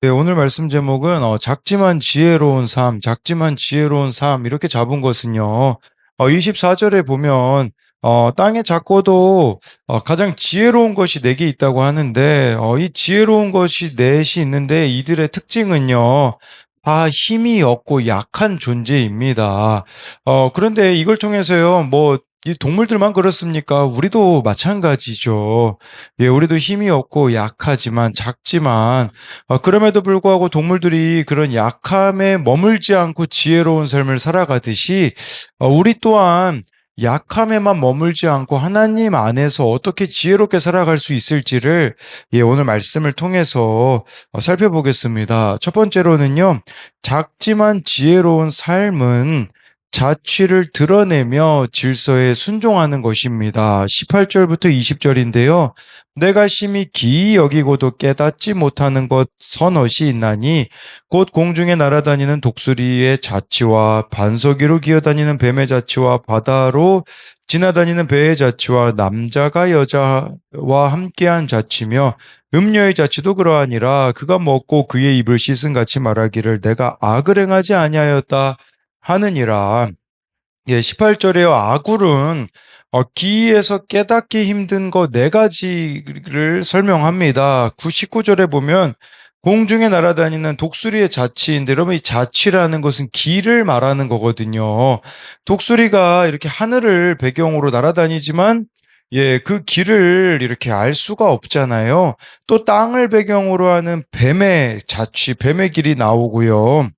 네, 오늘 말씀 제목은 작지만 지혜로운 삶, 작지만 지혜로운 삶 이렇게 잡은 것은요. 24절에 보면 땅에 작고도 가장 지혜로운 것이 내게 있다고 하는데 이 지혜로운 것이 넷이 있는데 이들의 특징은요. 다 힘이 없고 약한 존재입니다. 그런데 이걸 통해서요. 뭐 이 동물들만 그렇습니까? 우리도 마찬가지죠. 예, 우리도 힘이 없고 약하지만 작지만 그럼에도 불구하고 동물들이 그런 약함에 머물지 않고 지혜로운 삶을 살아가듯이 우리 또한 약함에만 머물지 않고 하나님 안에서 어떻게 지혜롭게 살아갈 수 있을지를 오늘 말씀을 통해서 살펴보겠습니다. 첫 번째로는요, 작지만 지혜로운 삶은 자취를 드러내며 질서에 순종하는 것입니다. 18절부터 20절인데요. 내가 심히 기이 여기고도 깨닫지 못하는 것 서넛이 있나니 곧 공중에 날아다니는 독수리의 자치와 반석 위로 기어다니는 뱀의 자치와 바다로 지나다니는 배의 자치와 남자가 여자와 함께한 자치며 음녀의 자치도 그러하니라. 그가 먹고 그의 입을 씻은 같이 말하기를 내가 악을 행하지 아니하였다 하느니라. 예, 18절에요. 아굴은 기에서 깨닫기 힘든 거 네 가지를 설명합니다. 19절에 보면 공중에 날아다니는 독수리의 자치인데, 여러분 이 자치라는 것은 기를 말하는 거거든요. 독수리가 이렇게 하늘을 배경으로 날아다니지만 예, 그 길을 이렇게 알 수가 없잖아요. 또 땅을 배경으로 하는 뱀의 자취, 뱀의 길이 나오고요.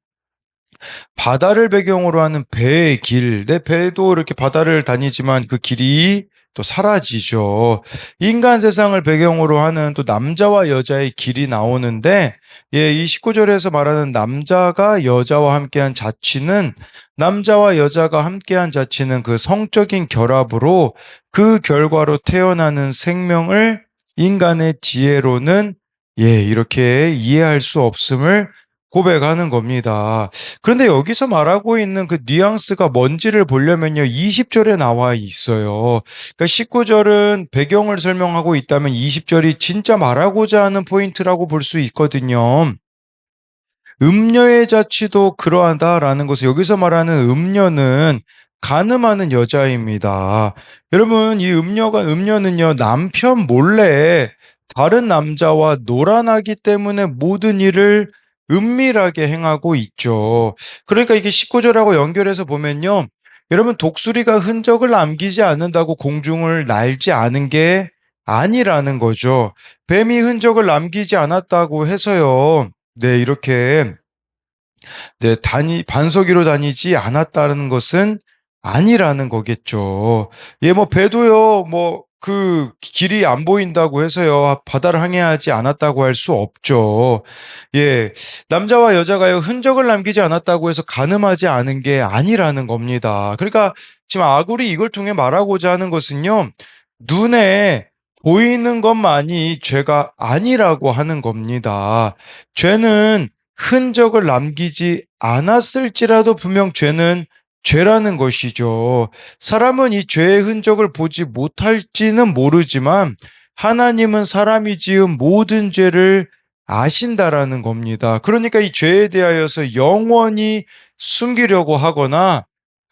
바다를 배경으로 하는 배의 길, 내 배도 이렇게 바다를 다니지만 그 길이 또 사라지죠. 인간 세상을 배경으로 하는 또 남자와 여자의 길이 나오는데, 예, 이 19절에서 말하는 남자가 여자와 함께한 자취는, 남자와 여자가 함께한 자취는 그 성적인 결합으로 그 결과로 태어나는 생명을 인간의 지혜로는 이렇게 이해할 수 없음을 고백하는 겁니다. 그런데 여기서 말하고 있는 그 뉘앙스가 뭔지를 보려면요, 20절에 나와 있어요. 그러니까 19절은 배경을 설명하고 있다면 20절이 진짜 말하고자 하는 포인트라고 볼 수 있거든요. 음녀의 자취도 그러하다라는 것을 여기서 말하는 음녀는 간음하는 여자입니다. 여러분, 이 음녀는요, 남편 몰래 다른 남자와 놀아나기 때문에 모든 일을 은밀하게 행하고 있죠. 그러니까 이게 19절하고 연결해서 보면요. 여러분, 독수리가 흔적을 남기지 않는다고 공중을 날지 않은 게 아니라는 거죠. 뱀이 흔적을 남기지 않았다고 해서요. 네, 이렇게 네, 반석 위로 다니지 않았다는 것은 아니라는 거겠죠. 예, 뭐 배도요, 뭐 그 길이 안 보인다고 해서요, 바다를 항해하지 않았다고 할 수 없죠. 예, 남자와 여자가요, 흔적을 남기지 않았다고 해서 가늠하지 않은 게 아니라는 겁니다. 그러니까 지금 아굴이 이걸 통해 말하고자 하는 것은요, 눈에 보이는 것만이 죄가 아니라고 하는 겁니다. 죄는 흔적을 남기지 않았을지라도 분명 죄는 죄라는 것이죠. 사람은 이 죄의 흔적을 보지 못할지는 모르지만 하나님은 사람이 지은 모든 죄를 아신다라는 겁니다. 그러니까 이 죄에 대하여서 영원히 숨기려고 하거나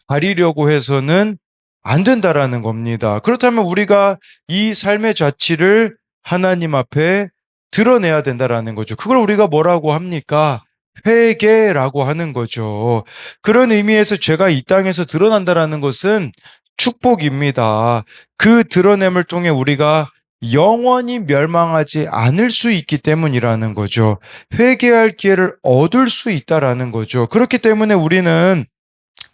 가리려고 해서는 안 된다라는 겁니다. 그렇다면 우리가 이 삶의 자취를 하나님 앞에 드러내야 된다라는 거죠. 그걸 우리가 뭐라고 합니까? 회개라고 하는 거죠. 그런 의미에서 죄가 이 땅에서 드러난다라는 것은 축복입니다. 그 드러냄을 통해 우리가 영원히 멸망하지 않을 수 있기 때문이라는 거죠. 회개할 기회를 얻을 수 있다라는 거죠. 그렇기 때문에 우리는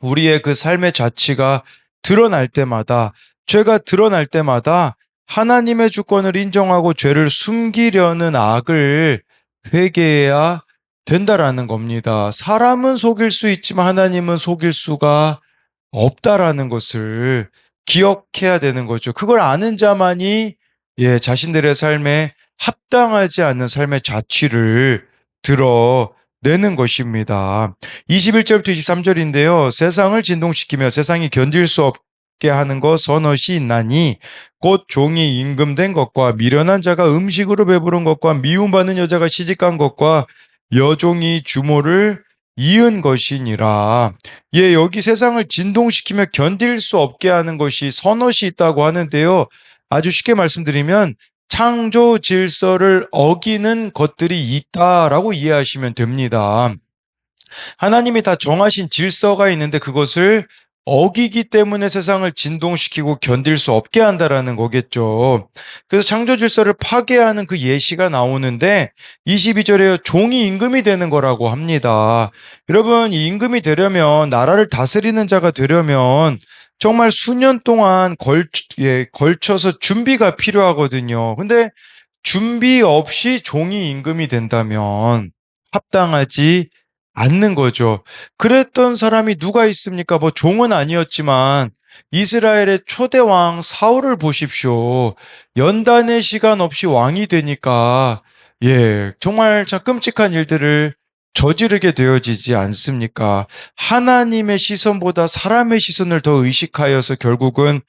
우리의 그 삶의 자취가 드러날 때마다, 죄가 드러날 때마다 하나님의 주권을 인정하고 죄를 숨기려는 악을 회개해야 된다라는 겁니다. 사람은 속일 수 있지만 하나님은 속일 수가 없다라는 것을 기억해야 되는 거죠. 그걸 아는 자만이 자신들의 삶에 합당하지 않는 삶의 자취를 드러내는 것입니다. 21절부터 23절인데요. 세상을 진동시키며 세상이 견딜 수 없게 하는 것 서넛이 있나니 곧 종이 임금된 것과 미련한 자가 음식으로 배부른 것과 미움받는 여자가 시집간 것과 여종이 주모를 이은 것이니라. 예, 여기 세상을 진동시키며 견딜 수 없게 하는 것이 선엇이 있다고 하는데요. 아주 쉽게 말씀드리면 창조 질서를 어기는 것들이 있다라고 이해하시면 됩니다. 하나님이 다 정하신 질서가 있는데 그것을 어기기 때문에 세상을 진동시키고 견딜 수 없게 한다라는 거겠죠. 그래서 창조 질서를 파괴하는 그 예시가 나오는데 22절에 종이 임금이 되는 거라고 합니다. 여러분, 이 임금이 되려면 나라를 다스리는 자가 되려면 정말 수년 동안 걸쳐서 준비가 필요하거든요. 근데 준비 없이 종이 임금이 된다면 합당하지 않는 거죠. 그랬던 사람이 누가 있습니까? 뭐 종은 아니었지만 이스라엘의 초대 왕 사울을 보십시오. 연단의 시간 없이 왕이 되니까 정말 참 끔찍한 일들을 저지르게 되어지지 않습니까? 하나님의 시선보다 사람의 시선을 더 의식하여서 결국은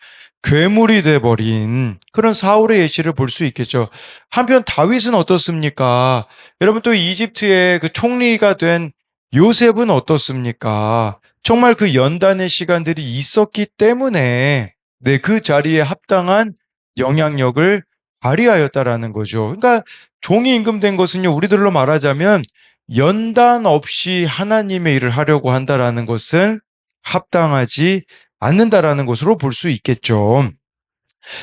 괴물이 돼버린 그런 사울의 예시를 볼 수 있겠죠. 한편 다윗은 어떻습니까? 여러분, 또 이집트의 그 총리가 된 요셉은 어떻습니까? 정말 그 연단의 시간들이 있었기 때문에 그 자리에 합당한 영향력을 발휘하였다라는 거죠. 그러니까 종이 임금된 것은요, 우리들로 말하자면 연단 없이 하나님의 일을 하려고 한다라는 것은 합당하지 않는다라는 것으로 볼 수 있겠죠.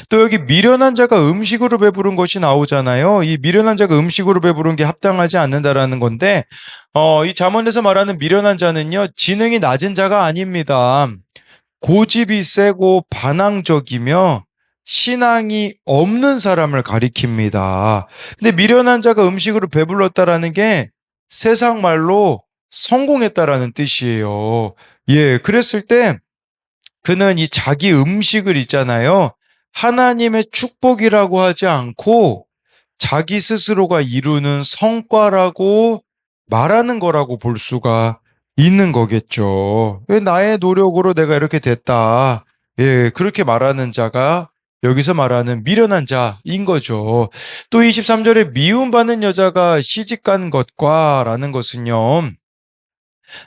또 여기 미련한 자가 음식으로 배부른 것이 나오잖아요. 이 미련한 자가 음식으로 배부른 게 합당하지 않는다라는 건데, 이 잠언에서 말하는 미련한 자는요, 지능이 낮은 자가 아닙니다. 고집이 세고 반항적이며 신앙이 없는 사람을 가리킵니다. 근데 미련한 자가 음식으로 배불렀다라는 게 세상 말로 성공했다라는 뜻이에요. 예, 그랬을 때 그는 이 자기 음식을 있잖아요. 하나님의 축복이라고 하지 않고 자기 스스로가 이루는 성과라고 말하는 거라고 볼 수가 있는 거겠죠. 나의 노력으로 내가 이렇게 됐다. 예, 그렇게 말하는 자가 여기서 말하는 미련한 자인 거죠. 또 23절에 미움받는 여자가 시집간 것과 라는 것은요.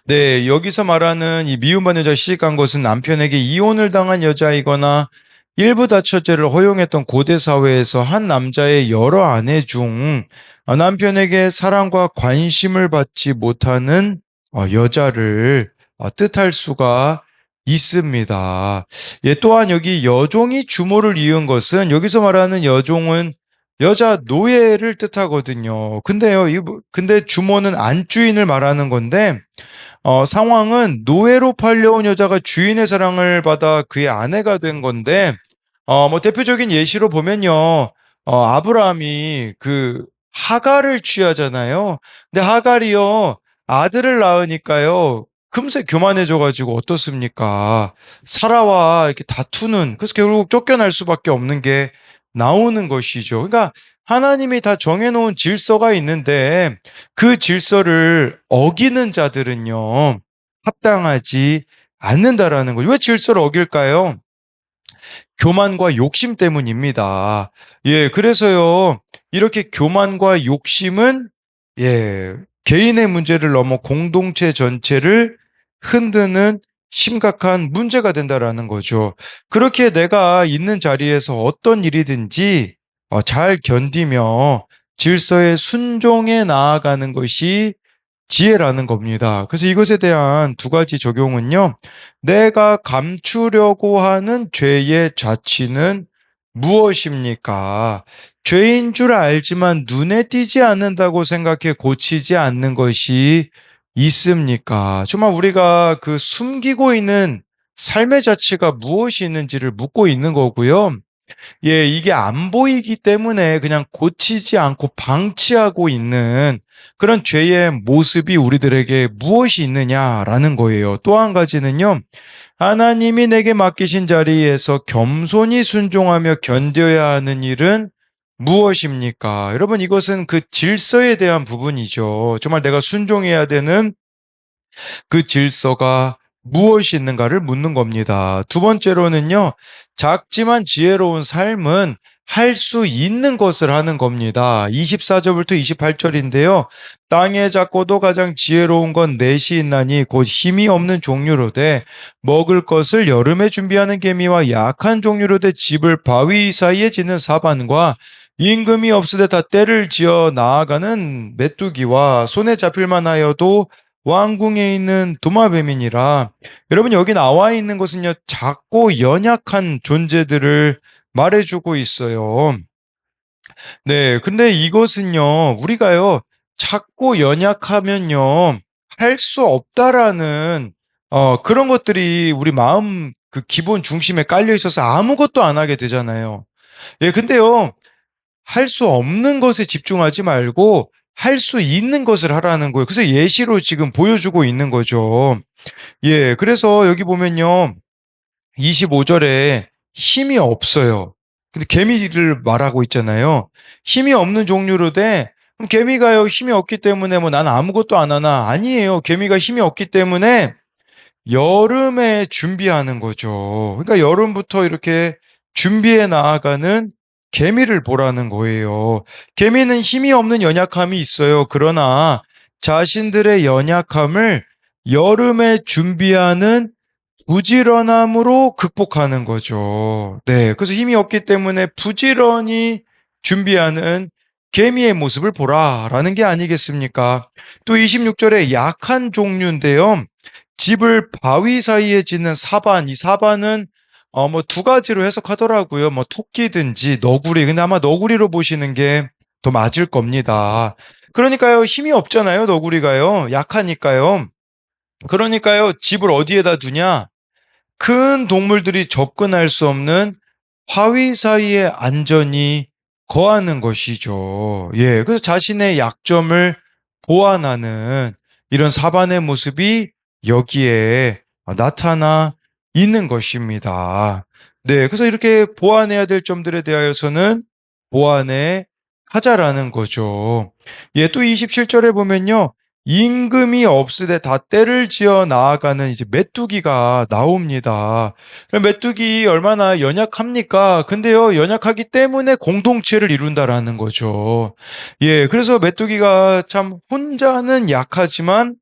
네, 여기서 말하는 이 미움받는 여자가 시집간 것은 남편에게 이혼을 당한 여자이거나 일부 다처제를 허용했던 고대 사회에서 한 남자의 여러 아내 중 남편에게 사랑과 관심을 받지 못하는 여자를 뜻할 수가 있습니다. 예, 또한 여기 여종이 주모를 이은 것은 여기서 말하는 여종은 여자 노예를 뜻하거든요. 근데요, 근데 주모는 안주인을 말하는 건데 상황은 노예로 팔려온 여자가 주인의 사랑을 받아 그의 아내가 된 건데, 뭐 대표적인 예시로 보면요, 아브라함이 그 하갈을 취하잖아요. 근데 하갈이요, 아들을 낳으니까요, 금세 교만해져가지고 어떻습니까? 사라와 이렇게 다투는, 그래서 결국 쫓겨날 수밖에 없는 게 나오는 것이죠. 그러니까 하나님이 다 정해놓은 질서가 있는데 그 질서를 어기는 자들은요, 합당하지 않는다라는 거죠. 왜 질서를 어길까요? 교만과 욕심 때문입니다. 예, 그래서요, 이렇게 교만과 욕심은, 개인의 문제를 넘어 공동체 전체를 흔드는 심각한 문제가 된다라는 거죠. 그렇게 내가 있는 자리에서 어떤 일이든지 잘 견디며 질서에 순종해 나아가는 것이 지혜라는 겁니다. 그래서 이것에 대한 두 가지 적용은요. 내가 감추려고 하는 죄의 자취는 무엇입니까? 죄인 줄 알지만 눈에 띄지 않는다고 생각해 고치지 않는 것이 있습니까? 정말 우리가 그 숨기고 있는 삶의 자취가 무엇이 있는지를 묻고 있는 거고요. 예, 이게 안 보이기 때문에 그냥 고치지 않고 방치하고 있는 그런 죄의 모습이 우리들에게 무엇이 있느냐라는 거예요. 또 한 가지는요, 하나님이 내게 맡기신 자리에서 겸손히 순종하며 견뎌야 하는 일은 무엇입니까? 여러분, 이것은 그 질서에 대한 부분이죠. 정말 내가 순종해야 되는 그 질서가 무엇이 있는가를 묻는 겁니다. 두 번째로는요, 작지만 지혜로운 삶은 할 수 있는 것을 하는 겁니다. 24절부터 28절인데요. 땅에 작고도 가장 지혜로운 건 넷이 있나니 곧 힘이 없는 종류로 돼 먹을 것을 여름에 준비하는 개미와 약한 종류로 돼 집을 바위 사이에 짓는 사반과 임금이 없으되 다 때를 지어 나아가는 메뚜기와 손에 잡힐만 하여도 왕궁에 있는 도마뱀이니라. 여러분, 여기 나와 있는 것은요, 작고 연약한 존재들을 말해주고 있어요. 네, 근데 이것은요, 우리가요, 작고 연약하면요, 할 수 없다라는, 그런 것들이 우리 마음 그 기본 중심에 깔려 있어서 아무것도 안 하게 되잖아요. 예, 근데요, 할 수 없는 것에 집중하지 말고 할 수 있는 것을 하라는 거예요. 그래서 예시로 지금 보여주고 있는 거죠. 예, 그래서 여기 보면요. 25절에 힘이 없어요. 근데 개미를 말하고 있잖아요. 힘이 없는 종류로 돼. 그럼 개미가요, 힘이 없기 때문에 뭐 난 아무것도 안 하나? 아니에요. 개미가 힘이 없기 때문에 여름에 준비하는 거죠. 그러니까 여름부터 이렇게 준비해 나아가는 개미를 보라는 거예요. 개미는 힘이 없는 연약함이 있어요. 그러나 자신들의 연약함을 여름에 준비하는 부지런함으로 극복하는 거죠. 네. 그래서 힘이 없기 때문에 부지런히 준비하는 개미의 모습을 보라라는 게 아니겠습니까? 또 26절에 약한 종류인데요. 집을 바위 사이에 짓는 사반, 이 사반은 뭐 두 가지로 해석하더라고요. 뭐 토끼든지 너구리. 근데 아마 너구리로 보시는 게 더 맞을 겁니다. 그러니까요, 힘이 없잖아요, 너구리가요. 약하니까요. 그러니까요, 집을 어디에다 두냐? 큰 동물들이 접근할 수 없는 화위 사이에 안전히 거하는 것이죠. 예, 그래서 자신의 약점을 보완하는 이런 사반의 모습이 여기에 나타나 있는 것입니다. 네, 그래서 이렇게 보완해야 될 점들에 대하여서는 보완해 하자라는 거죠. 예, 또 27절에 보면요. 임금이 없으되 다 때를 지어 나아가는 이제 메뚜기가 나옵니다. 메뚜기 얼마나 연약합니까? 근데요, 연약하기 때문에 공동체를 이룬다라는 거죠. 예, 그래서 메뚜기가 참 혼자는 약하지만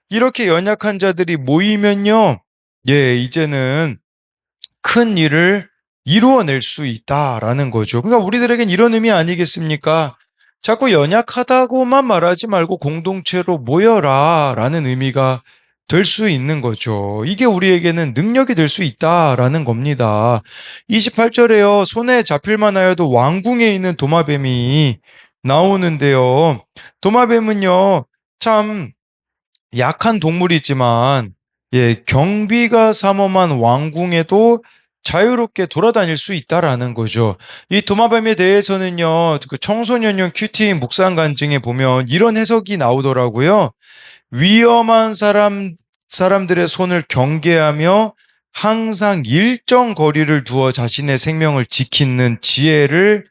이렇게 연약한 자들이 모이면요, 예, 이제는 큰 일을 이루어낼 수 있다라는 거죠. 그러니까 우리들에겐 이런 의미 아니겠습니까? 자꾸 연약하다고만 말하지 말고 공동체로 모여라라는 의미가 될 수 있는 거죠. 이게 우리에게는 능력이 될 수 있다라는 겁니다. 28절에요. 손에 잡힐만 하여도 왕궁에 있는 도마뱀이 나오는데요. 도마뱀은요, 참 약한 동물이지만 예, 경비가 삼엄한 왕궁에도 자유롭게 돌아다닐 수 있다라는 거죠. 이 도마뱀에 대해서는요, 그 청소년용 큐티 묵상 간증에 보면 이런 해석이 나오더라고요. 위험한 사람들의 손을 경계하며 항상 일정 거리를 두어 자신의 생명을 지키는 지혜를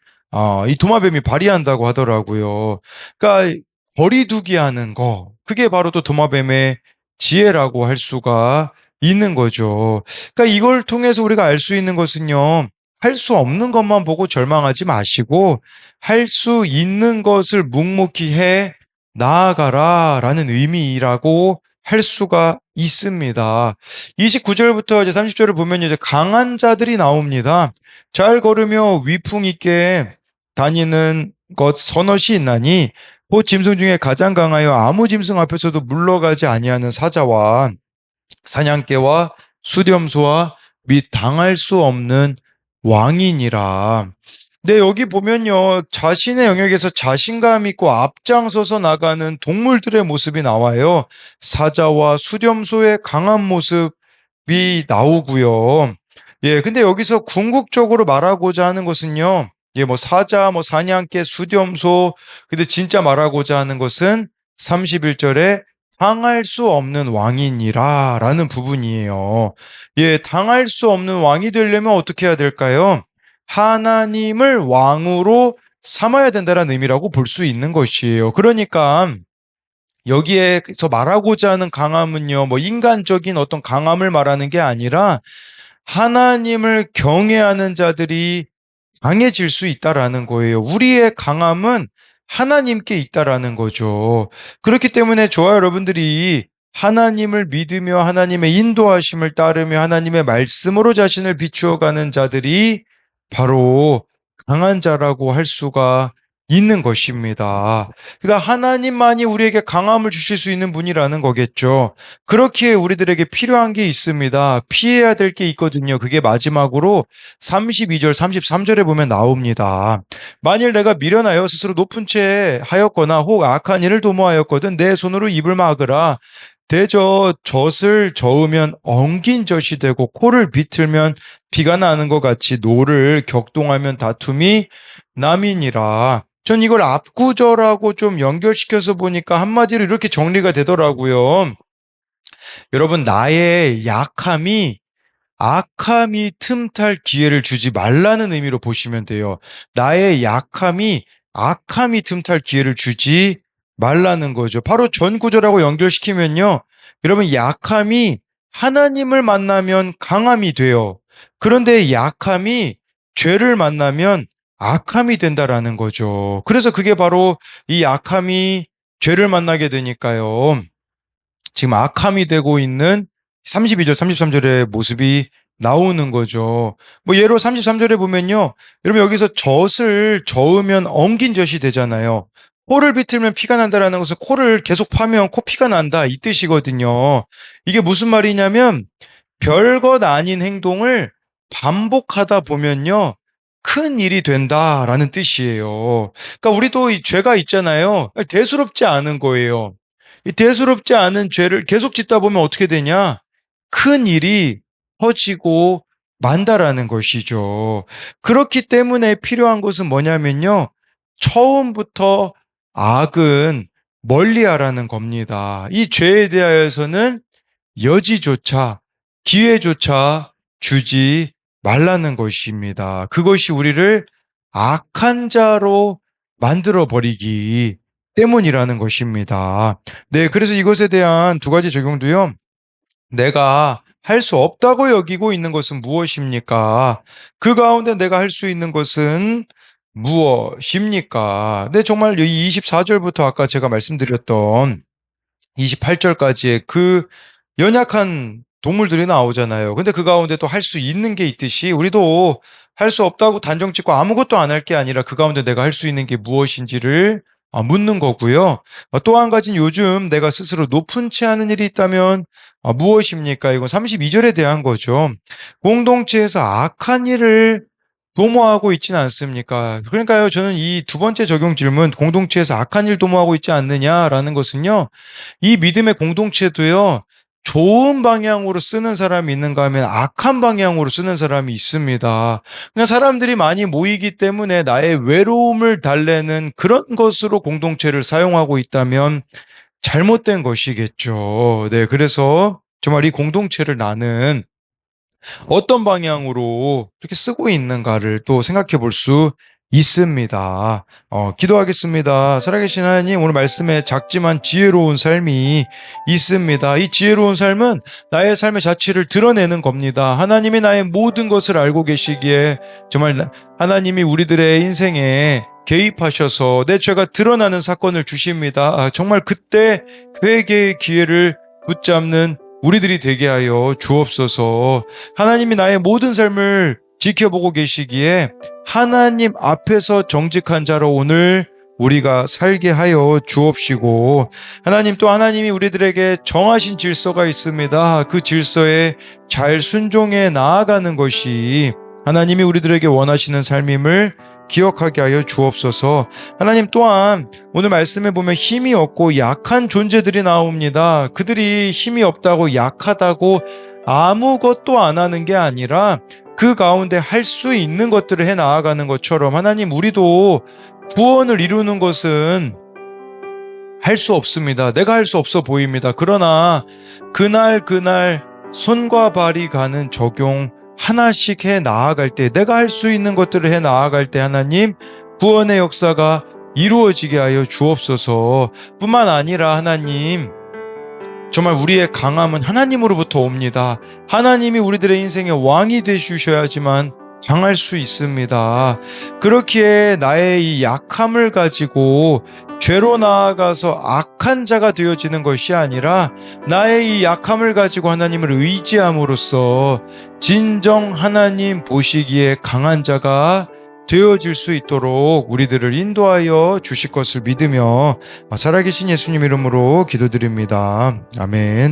이 도마뱀이 발휘한다고 하더라고요. 그러니까 거리두기 하는 거, 그게 바로 또 도마뱀의 지혜라고 할 수가 있는 거죠. 그러니까 이걸 통해서 우리가 알 수 있는 것은요, 할 수 없는 것만 보고 절망하지 마시고 할 수 있는 것을 묵묵히 해 나아가라라는 의미라고 할 수가 있습니다. 29절부터 이제 30절을 보면 이제 강한 자들이 나옵니다. 잘 걸으며 위풍 있게 다니는 것 서너시 있나니 곧 짐승 중에 가장 강하여 아무 짐승 앞에서도 물러가지 아니하는 사자와 사냥개와 수렴소와 및 당할 수 없는 왕이니라. 네, 여기 보면요. 자신의 영역에서 자신감 있고 앞장서서 나가는 동물들의 모습이 나와요. 사자와 수렴소의 강한 모습이 나오고요. 예, 근데 여기서 궁극적으로 말하고자 하는 것은요. 예, 뭐 사자, 뭐 사냥개, 수렴소. 근데 진짜 말하고자 하는 것은 31절에 당할 수 없는 왕이니라 라는 부분이에요. 예, 당할 수 없는 왕이 되려면 어떻게 해야 될까요? 하나님을 왕으로 삼아야 된다는 의미라고 볼 수 있는 것이에요. 그러니까 여기에서 말하고자 하는 강함은요, 뭐 인간적인 어떤 강함을 말하는 게 아니라 하나님을 경외하는 자들이 강해질 수 있다라는 거예요. 우리의 강함은 하나님께 있다라는 거죠. 그렇기 때문에 저와 여러분들이 하나님을 믿으며 하나님의 인도하심을 따르며 하나님의 말씀으로 자신을 비추어가는 자들이 바로 강한 자라고 할 수가 있는 것입니다. 그러니까 하나님만이 우리에게 강함을 주실 수 있는 분이라는 거겠죠. 그렇기에 우리들에게 필요한 게 있습니다. 피해야 될 게 있거든요. 그게 마지막으로 32절, 33절에 보면 나옵니다. 만일 내가 미련하여 스스로 높은 채 하였거나 혹 악한 일을 도모하였거든 내 손으로 입을 막으라. 대저 젖을 저으면 엉긴 젖이 되고 코를 비틀면 피가 나는 것 같이 노를 격동하면 다툼이 남이니라. 전 이걸 앞구절하고 좀 연결시켜서 보니까 한마디로 이렇게 정리가 되더라고요. 여러분, 나의 약함이 악함이 틈탈 기회를 주지 말라는 의미로 보시면 돼요. 나의 약함이 악함이 틈탈 기회를 주지 말라는 거죠. 바로 전 구절하고 연결시키면요. 여러분, 약함이 하나님을 만나면 강함이 돼요. 그런데 약함이 죄를 만나면 악함이 된다라는 거죠. 그래서 그게 바로 이 약함이 죄를 만나게 되니까요. 지금 악함이 되고 있는 32절, 33절의 모습이 나오는 거죠. 뭐 예로 33절에 보면요. 여러분 여기서 젖을 저으면 엉긴 젖이 되잖아요. 코를 비틀면 피가 난다라는 것은 코를 계속 파면 코피가 난다 이 뜻이거든요. 이게 무슨 말이냐면 별것 아닌 행동을 반복하다 보면요. 큰 일이 된다라는 뜻이에요. 그러니까 우리도 이 죄가 있잖아요. 대수롭지 않은 거예요. 이 대수롭지 않은 죄를 계속 짓다 보면 어떻게 되냐? 큰 일이 퍼지고 만다라는 것이죠. 그렇기 때문에 필요한 것은 뭐냐면요. 처음부터 악은 멀리하라는 겁니다. 이 죄에 대하여서는 여지조차, 기회조차 주지 말라는 것입니다. 그것이 우리를 악한 자로 만들어 버리기 때문이라는 것입니다. 네, 그래서 이것에 대한 두 가지 적용도요. 내가 할 수 없다고 여기고 있는 것은 무엇입니까? 그 가운데 내가 할 수 있는 것은 무엇입니까? 네, 정말 이 24절부터 아까 제가 말씀드렸던 28절까지의 그 연약한 동물들이 나오잖아요. 근데 그 가운데 또 할 수 있는 게 있듯이 우리도 할 수 없다고 단정 짓고 아무것도 안 할 게 아니라 그 가운데 내가 할 수 있는 게 무엇인지를 묻는 거고요. 또 한 가지는 요즘 내가 스스로 높은 채 하는 일이 있다면 무엇입니까? 이건 32절에 대한 거죠. 공동체에서 악한 일을 도모하고 있지는 않습니까? 그러니까요, 저는 이 두 번째 적용 질문, 공동체에서 악한 일 도모하고 있지 않느냐라는 것은요, 이 믿음의 공동체도요, 좋은 방향으로 쓰는 사람이 있는가 하면 악한 방향으로 쓰는 사람이 있습니다. 그냥 사람들이 많이 모이기 때문에 나의 외로움을 달래는 그런 것으로 공동체를 사용하고 있다면 잘못된 것이겠죠. 네, 그래서 정말 이 공동체를 나는 어떤 방향으로 이렇게 쓰고 있는가를 또 생각해 볼 수 있습니다. 기도하겠습니다. 살아계신 하나님, 오늘 말씀에 작지만 지혜로운 삶이 있습니다. 이 지혜로운 삶은 나의 삶의 자취를 드러내는 겁니다. 하나님이 나의 모든 것을 알고 계시기에 정말 하나님이 우리들의 인생에 개입하셔서 내 죄가 드러나는 사건을 주십니다. 정말 그때 회개의 기회를 붙잡는 우리들이 되게 하여 주옵소서. 하나님이 나의 모든 삶을 지켜보고 계시기에 하나님 앞에서 정직한 자로 오늘 우리가 살게 하여 주옵시고, 하나님 또 하나님이 우리들에게 정하신 질서가 있습니다. 그 질서에 잘 순종해 나아가는 것이 하나님이 우리들에게 원하시는 삶임을 기억하게 하여 주옵소서. 하나님 또한 오늘 말씀에 보면 힘이 없고 약한 존재들이 나옵니다. 그들이 힘이 없다고 약하다고 아무것도 안 하는 게 아니라 그 가운데 할 수 있는 것들을 해 나아가는 것처럼 하나님 우리도 구원을 이루는 것은 할 수 없습니다. 내가 할 수 없어 보입니다. 그러나 그날 손과 발이 가는 적용 하나씩 해 나아갈 때, 내가 할 수 있는 것들을 해 나아갈 때 하나님 구원의 역사가 이루어지게 하여 주옵소서. 뿐만 아니라 하나님 정말 우리의 강함은 하나님으로부터 옵니다. 하나님이 우리들의 인생의 왕이 되주셔야지만 강할 수 있습니다. 그렇기에 나의 이 약함을 가지고 죄로 나아가서 악한 자가 되어지는 것이 아니라 나의 이 약함을 가지고 하나님을 의지함으로써 진정 하나님 보시기에 강한 자가 되어질 수 있도록 우리들을 인도하여 주실 것을 믿으며 살아계신 예수님 이름으로 기도드립니다. 아멘.